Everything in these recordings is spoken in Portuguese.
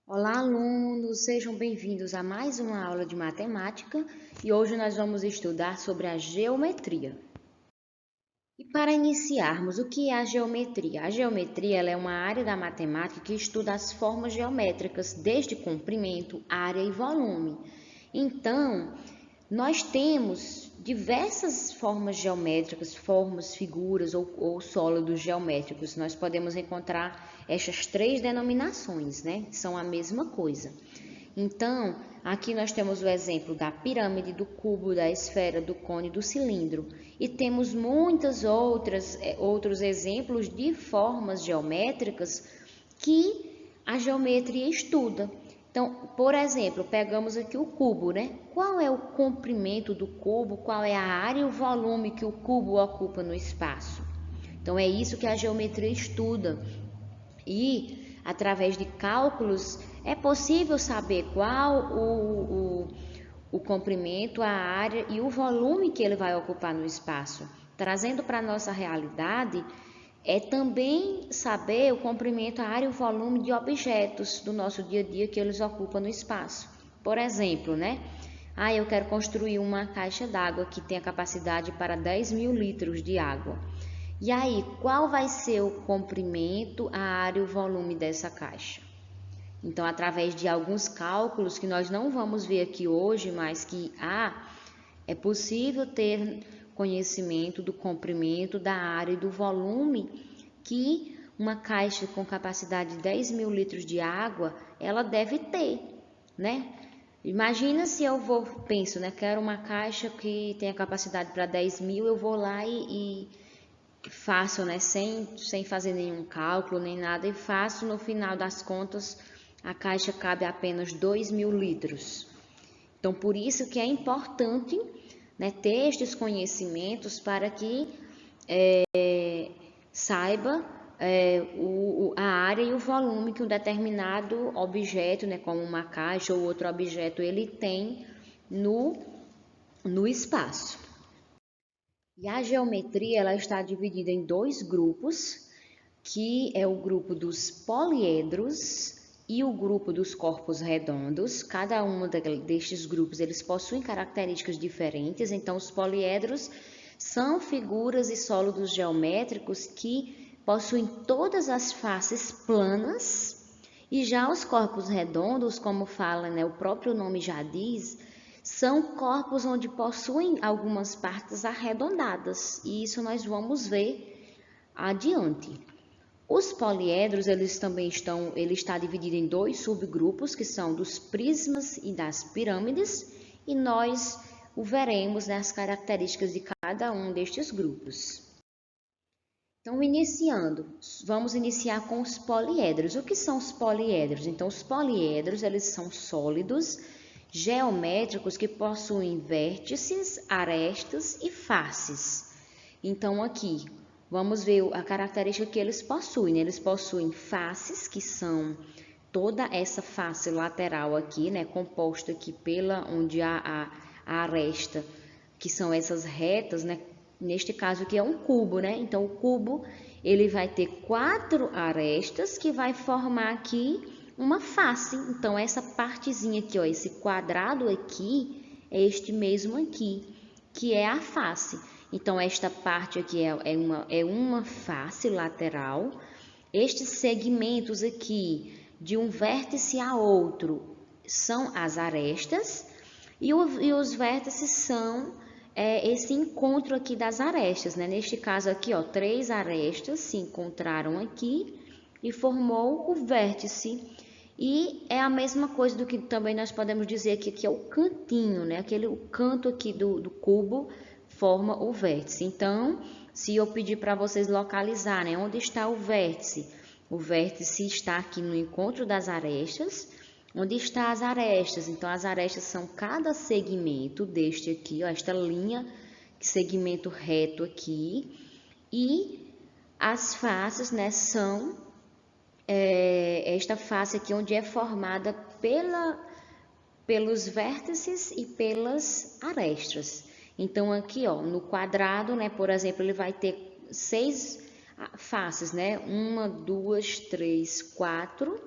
Olá, alunos! Sejam bem-vindos a mais uma aula de matemática e hoje nós vamos estudar sobre a geometria. E para iniciarmos, o que é a geometria? A geometria ela é uma área da matemática que estuda as formas geométricas, desde comprimento, área e volume. Então, nós temos diversas formas geométricas, formas, figuras ou sólidos geométricos. Nós podemos encontrar estas três denominações, né? São a mesma coisa. Então, aqui nós temos o exemplo da pirâmide, do cubo, da esfera, do cone, do cilindro. E temos muitas outros exemplos de formas geométricas que a geometria estuda. Então, por exemplo, pegamos aqui o cubo, né? Qual é o comprimento do cubo? Qual é a área e o volume que o cubo ocupa no espaço? Então, é isso que a geometria estuda. E, através de cálculos, é possível saber qual o comprimento, a área e o volume que ele vai ocupar no espaço. Trazendo para a nossa realidade, é também saber o comprimento, a área e o volume de objetos do nosso dia a dia que eles ocupam no espaço. Por exemplo, né? Eu quero construir uma caixa d'água que tenha capacidade para 10 mil litros de água. E aí, qual vai ser o comprimento, a área e o volume dessa caixa? Então, através de alguns cálculos que nós não vamos ver aqui hoje, mas que é possível ter conhecimento do comprimento, da área e do volume que uma caixa com capacidade de 10 mil litros de água, ela deve ter, né? Imagina se penso, né? Quero uma caixa que tenha capacidade para 10 mil, eu vou lá e faço, né? Sem fazer nenhum cálculo nem nada, e faço no final das contas, a caixa cabe apenas 2 mil litros. Então, por isso que é importante, né, ter estes conhecimentos para que saiba a área e o volume que um determinado objeto, né, como uma caixa ou outro objeto, ele tem no, no espaço. E a geometria ela está dividida em dois grupos, que é o grupo dos poliedros e o grupo dos corpos redondos. Cada um destes grupos eles possuem características diferentes. Então, os poliedros são figuras e sólidos geométricos que possuem todas as faces planas. E já os corpos redondos, como fala, né, o próprio nome já diz, são corpos onde possuem algumas partes arredondadas. E isso nós vamos ver adiante. Os poliedros, ele está dividido em dois subgrupos, que são dos prismas e das pirâmides, e nós o veremos nas características de cada um destes grupos. Então, vamos iniciar com os poliedros. O que são os poliedros? Então, os poliedros, eles são sólidos geométricos que possuem vértices, arestas e faces. Então, aqui, vamos ver a característica que eles possuem. Eles possuem faces, que são toda essa face lateral aqui, né, composta aqui pela onde há a aresta, que são essas retas, né? Neste caso aqui é um cubo, né? Então, o cubo, ele vai ter quatro arestas que vai formar aqui uma face. Então, essa partezinha aqui, ó, esse quadrado aqui, é este mesmo aqui, que é a face. Então, esta parte aqui é uma face lateral. Estes segmentos aqui, de um vértice a outro, são as arestas. E os vértices são esse encontro aqui das arestas, né? Neste caso aqui, ó, três arestas se encontraram aqui e formou o vértice. E é a mesma coisa do que também nós podemos dizer aqui, que é o cantinho, né? O canto aqui do cubo forma o vértice. Então, se eu pedir para vocês localizarem onde está o vértice está aqui no encontro das arestas. Onde está as arestas? Então, as arestas são cada segmento deste aqui, ó, esta linha, segmento reto aqui. E as faces, né, são esta face aqui, onde é formada pelos vértices e pelas arestas. Então, aqui, ó, no quadrado, né, por exemplo, ele vai ter 6 faces, né? Uma, duas, três, quatro.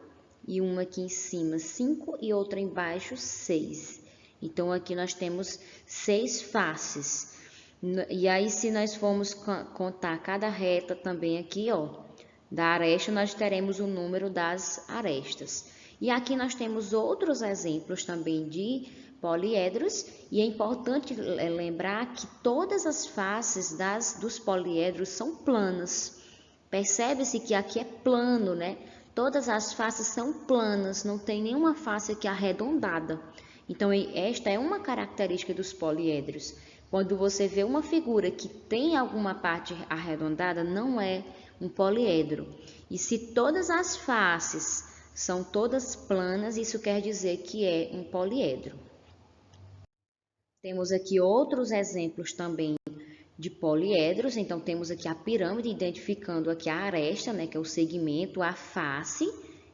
e uma aqui em cima 5 e outra embaixo 6. Então, aqui nós temos 6 faces. E aí, se nós formos contar cada reta também aqui, ó, da aresta, nós teremos o número das arestas. E aqui nós temos outros exemplos também de poliedros, e é importante lembrar que todas as faces dos poliedros são planas. Percebe-se que aqui é plano, né? Todas as faces são planas, não tem nenhuma face aqui arredondada. Então, esta é uma característica dos poliedros. Quando você vê uma figura que tem alguma parte arredondada, não é um poliedro. E se todas as faces são todas planas, isso quer dizer que é um poliedro. Temos aqui outros exemplos também de poliedros. Então, temos aqui a pirâmide, identificando aqui a aresta, né, que é o segmento, a face,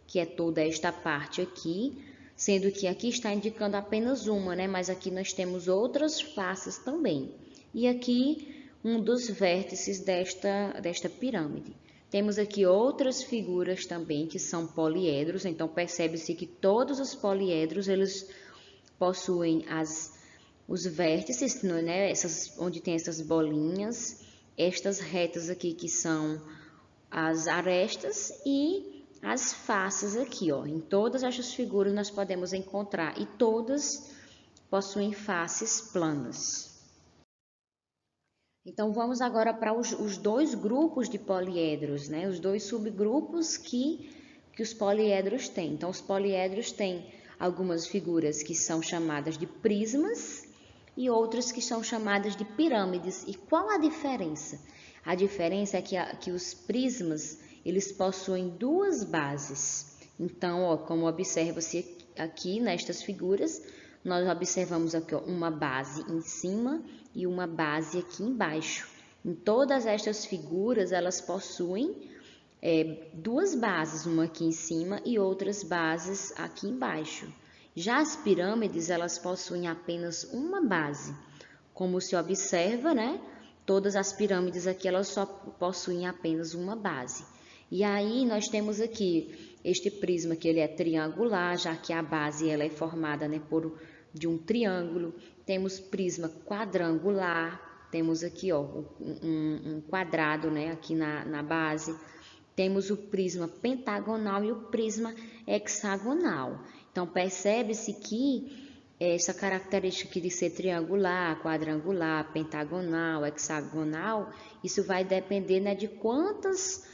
que é toda esta parte aqui, sendo que aqui está indicando apenas uma, né, mas aqui nós temos outras faces também. E aqui um dos vértices desta pirâmide. Temos aqui outras figuras também que são poliedros, então percebe-se que todos os poliedros eles possuem os vértices, né, onde tem essas bolinhas, estas retas aqui que são as arestas e as faces aqui, ó. Em todas estas figuras nós podemos encontrar e todas possuem faces planas. Então, vamos agora para os dois grupos de poliedros, né? Os dois subgrupos que os poliedros têm. Então, os poliedros têm algumas figuras que são chamadas de prismas e outras que são chamadas de pirâmides. E qual a diferença? A diferença é que os prismas, eles possuem duas bases. Então, ó, como observa-se aqui nestas figuras, nós observamos aqui, ó, uma base em cima e uma base aqui embaixo. Em todas estas figuras, elas possuem duas bases, uma aqui em cima e outras bases aqui embaixo. Já as pirâmides, elas possuem apenas uma base. Como se observa, né? Todas as pirâmides aqui, elas só possuem apenas uma base. E aí, nós temos aqui este prisma que ele é triangular, já que a base ela é formada, né, de um triângulo. Temos prisma quadrangular, temos aqui, ó, um quadrado, né, aqui na base. Temos o prisma pentagonal e o prisma hexagonal. Então, percebe-se que essa característica aqui de ser triangular, quadrangular, pentagonal, hexagonal, isso vai depender, né, de quantas...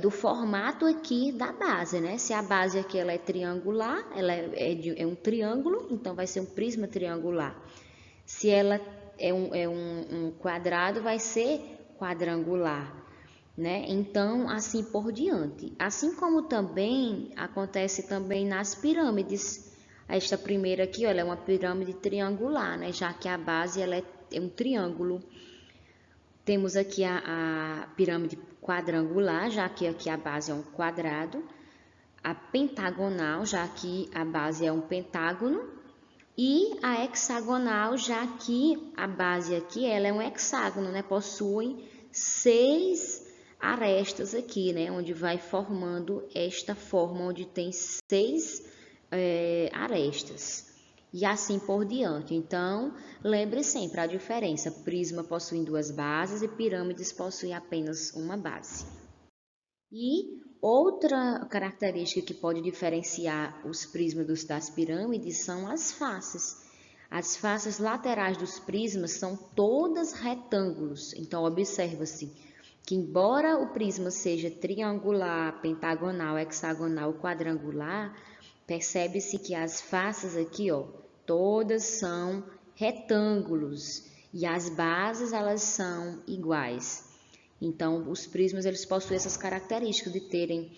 do formato aqui da base, né? Se a base aqui ela é triangular, ela é um triângulo, então vai ser um prisma triangular. Se ela é um quadrado, vai ser quadrangular, né? Então, assim por diante. Assim como também acontece também nas pirâmides. Esta primeira aqui, ó, ela é uma pirâmide triangular, né? Já que a base ela é um triângulo. Temos aqui a pirâmide quadrangular, já que aqui a base é um quadrado. A pentagonal, já que a base é um pentágono. E a hexagonal, já que a base aqui ela é um hexágono, né? Possui 6 arestas aqui, né? Onde vai formando esta forma, onde tem 6 arestas. E assim por diante. Então, lembre sempre a diferença. Prisma possui duas bases e pirâmides possuem apenas uma base. E outra característica que pode diferenciar os prismas das pirâmides são as faces. As faces laterais dos prismas são todas retângulos. Então, observa-se que embora o prisma seja triangular, pentagonal, hexagonal, quadrangular, percebe-se que as faces aqui, ó, todas são retângulos e as bases elas são iguais. Então, os prismas eles possuem essas características de terem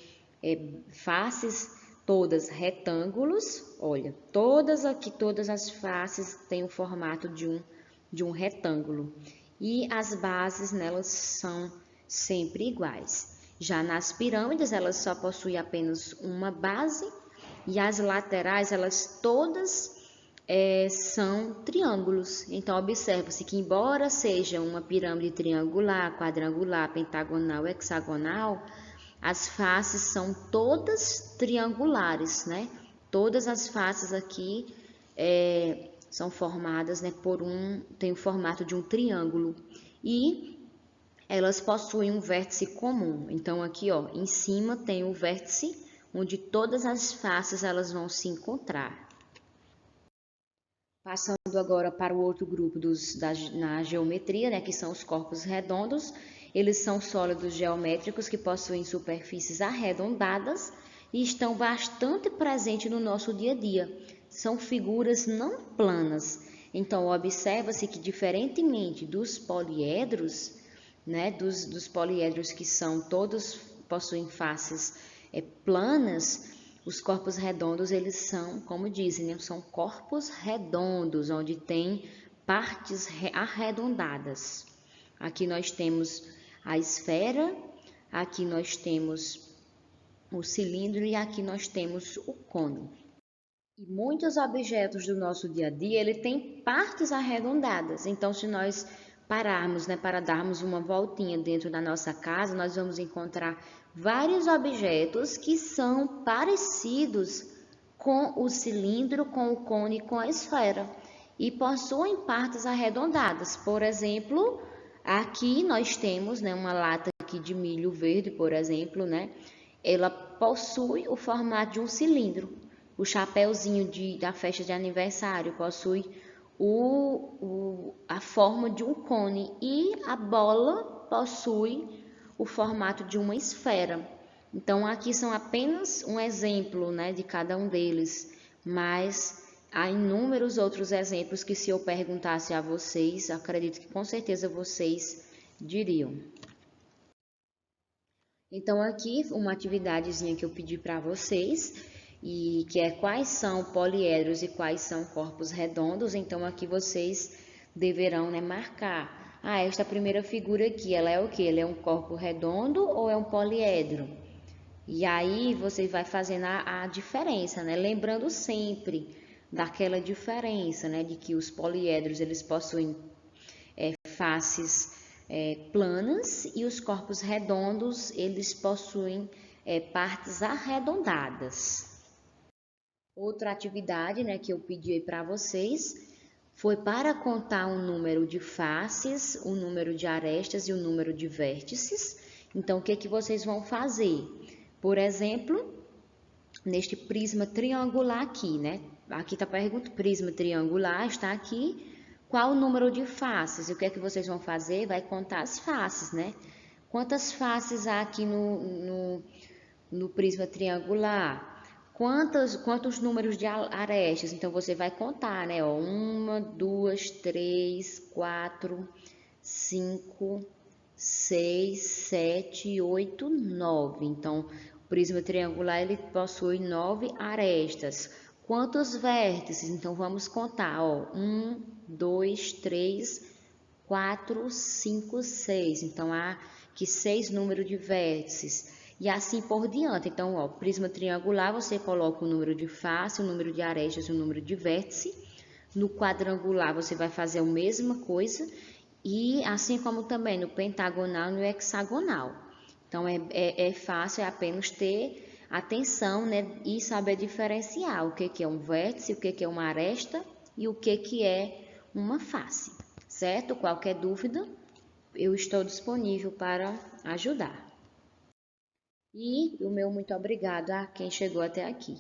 faces todas retângulos. Olha, todas as faces têm o formato de um retângulo e as bases nelas são sempre iguais. Já nas pirâmides elas só possuem apenas uma base e as laterais elas todas são triângulos. Então, observa-se que embora seja uma pirâmide triangular, quadrangular, pentagonal, hexagonal, as faces são todas triangulares, né? Todas as faces aqui são formadas, né, tem o formato de um triângulo e elas possuem um vértice comum. Então aqui, ó, em cima tem o vértice onde todas as faces elas vão se encontrar. Passando agora para o outro grupo na geometria, né, que são os corpos redondos. Eles são sólidos geométricos que possuem superfícies arredondadas e estão bastante presentes no nosso dia a dia. São figuras não planas. Então, observa-se que, diferentemente dos poliedros, né, dos poliedros que são todos possuem faces planas, os corpos redondos, eles são, como dizem, né, são corpos redondos, onde tem partes arredondadas. Aqui nós temos a esfera, aqui nós temos o cilindro e aqui nós temos o cone. E muitos objetos do nosso dia a dia, ele tem partes arredondadas. Então, se nós pararmos, né, para darmos uma voltinha dentro da nossa casa, nós vamos encontrar vários objetos que são parecidos com o cilindro, com o cone, com a esfera e possuem partes arredondadas. Por exemplo, aqui nós temos, né, uma lata aqui de milho verde, por exemplo, né? Ela possui o formato de um cilindro. O chapéuzinho da festa de aniversário possui a forma de um cone e a bola possui o formato de uma esfera. Então, aqui são apenas um exemplo, né, de cada um deles, mas há inúmeros outros exemplos que, se eu perguntasse a vocês, acredito que com certeza vocês diriam. Então, aqui uma atividadezinha que eu pedi para vocês, e que é quais são poliedros e quais são corpos redondos. Então, aqui vocês deverão, né, marcar. Esta primeira figura aqui, ela é o quê? Ela é um corpo redondo ou é um poliedro? E aí você vai fazendo a diferença, né? Lembrando sempre daquela diferença, né? De que os poliedros, eles possuem faces planas e os corpos redondos, eles possuem partes arredondadas. Outra atividade, né, que eu pedi para vocês foi para contar um número de faces, o número de arestas e o número de vértices. Então, o que vocês vão fazer? Por exemplo, neste prisma triangular aqui, né? Aqui está a pergunta, prisma triangular está aqui. Qual o número de faces? E o que vocês vão fazer? Vai contar as faces, né? Quantas faces há aqui no prisma triangular? Quantos números de arestas? Então, você vai contar, né? 1, 2, 3, 4, 5, 6, 7, 8, 9. Então, o prisma triangular, ele possui 9 arestas. Quantos vértices? Então, vamos contar, ó. 1, 2, 3, 4, 5, 6. Então, há aqui 6 números de vértices. E assim por diante. Então, ó, prisma triangular, você coloca o número de face, o número de arestas e o número de vértice. No quadrangular, você vai fazer a mesma coisa. E assim como também no pentagonal e no hexagonal. Então, é fácil, é apenas ter atenção, né, e saber diferenciar o que é um vértice, o que é uma aresta e o que é uma face. Certo? Qualquer dúvida, eu estou disponível para ajudar. E o meu muito obrigado a quem chegou até aqui.